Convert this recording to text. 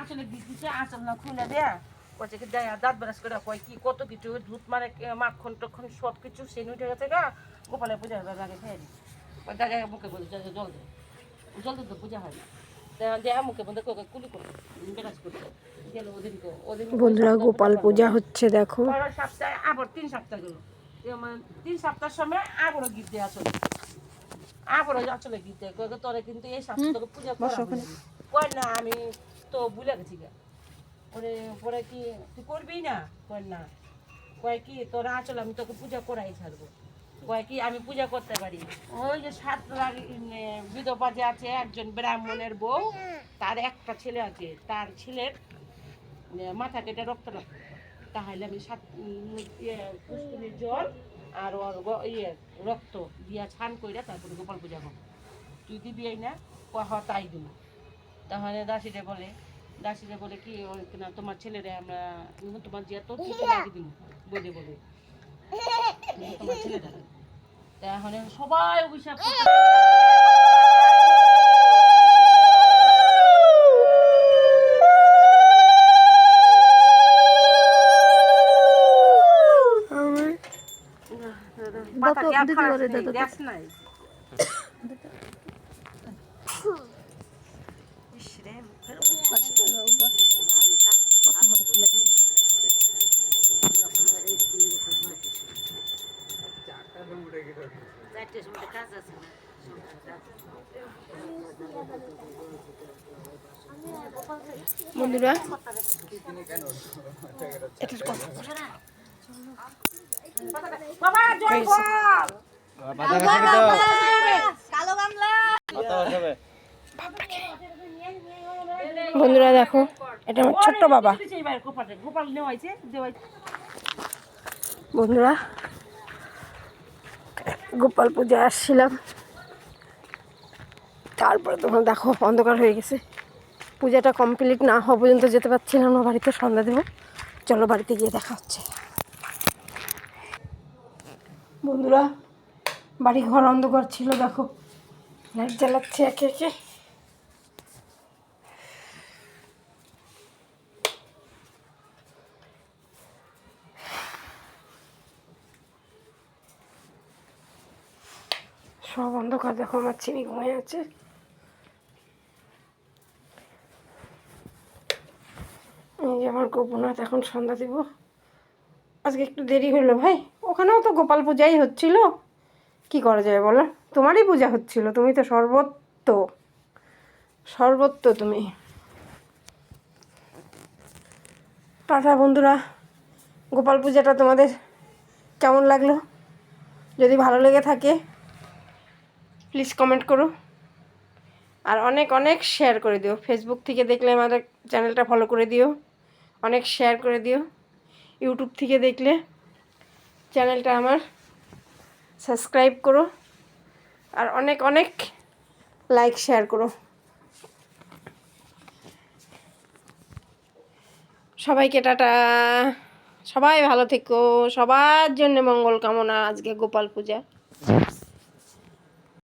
আসলে দিচ্ছে আসল না খুলে দেয়া কয়েছে কি দেয় দাঁত ব্রাশ করে কয় কি কত কিছু দুধ মানে মাখন টখন সব কিছু সে উঠে গেছে গা গোপালের পূজা হবে আগে খেয়ে দিই ওই জায়গায় মুখে বলে জল দেয় জল দিতে পূজা হয় না দেয়া মুখে বন্ধ কুলি করে ব্রাশ করতে গেল ওদেরকে ওদের বন্ধুরা গোপাল পূজা হচ্ছে দেখো। সপ্তাহে আবার 3 সপ্তাহ গেল 3 সপ্তাহের সময় আবারও গিফট দেওয়া চলে আবারও আসলে গিফট দেয় তোরে কিন্তু এই সপ্তাহ পূজা করা কয় না আমি তো ভুলে গেছি গা পরে পরে কি তুই করবি না কয় না কয় কি তোরা আসলে আমি তোকে পূজা করাই ছাড়বো কয় কি আমি পূজা করতে পারি ওই যে 7 বিধবা যে আছে একজন ব্রাহ্মণের বউ তার একটা ছেলে আছে তার ছেলের মাথা কেটে রক্ত লাগবে তাহলে আমি 7 পুষ্কুনির জল আর ওর রক্ত দিয়া ছান কইরা তারপরে গোপাল পূজা করবো তুই দিবি না তাই দিব তাহলে দাসিরে বলে কি না তোমার ছেলেরে আমরা তোমার যে তো লাগিয়ে দিব বলে বলে তোমার ছেলেটা তাহলে সবাই অভিশাপ গ্যাস নাই বন্ধুরা বন্ধুরা দেখো এটা আমার ছোট্ট বাবা। বন্ধুরা গোপাল পূজা আসছিলাম তারপরে তখন দেখো অন্ধকার হয়ে গেছে পূজাটা কমপ্লিট না হওয়া পর্যন্ত যেতে পারছিলাম না বাড়িতে সন্ধ্যা দেবো চলো বাড়িতে গিয়ে দেখা হচ্ছে। বন্ধুরা বাড়ি ঘর অন্ধকার ছিল দেখো লাইট জ্বালাচ্ছে একে একে সব অন্ধকার দেখো আমার চিনি ঘুমিয়ে আছে এই যে আমার গোপনাথ এখন সন্ধ্যা দিব আজকে একটু দেরি হলো ভাই ওখানেও তো গোপাল পূজাই হচ্ছিল কি করা যায় বলো তোমারই পূজা হচ্ছিল তুমি তো সর্বত্র তুমি টাটা বন্ধুরা গোপাল পূজাটা তোমাদের কেমন লাগলো যদি ভালো লেগে থাকে প্লিজ কমেন্ট করো আর অনেক অনেক শেয়ার করে দিও ফেসবুক থেকে দেখলে আমাদের চ্যানেলটা ফলো করে দিও অনেক শেয়ার করে দিও ইউটিউব থেকে দেখলে চ্যানেলটা আমার সাবস্ক্রাইব করো আর অনেক অনেক লাইক শেয়ার করো সবাইকে টাটা সবাই ভালো থেকো সবার জন্য মঙ্গল কামনা আজকে গোপাল পূজা।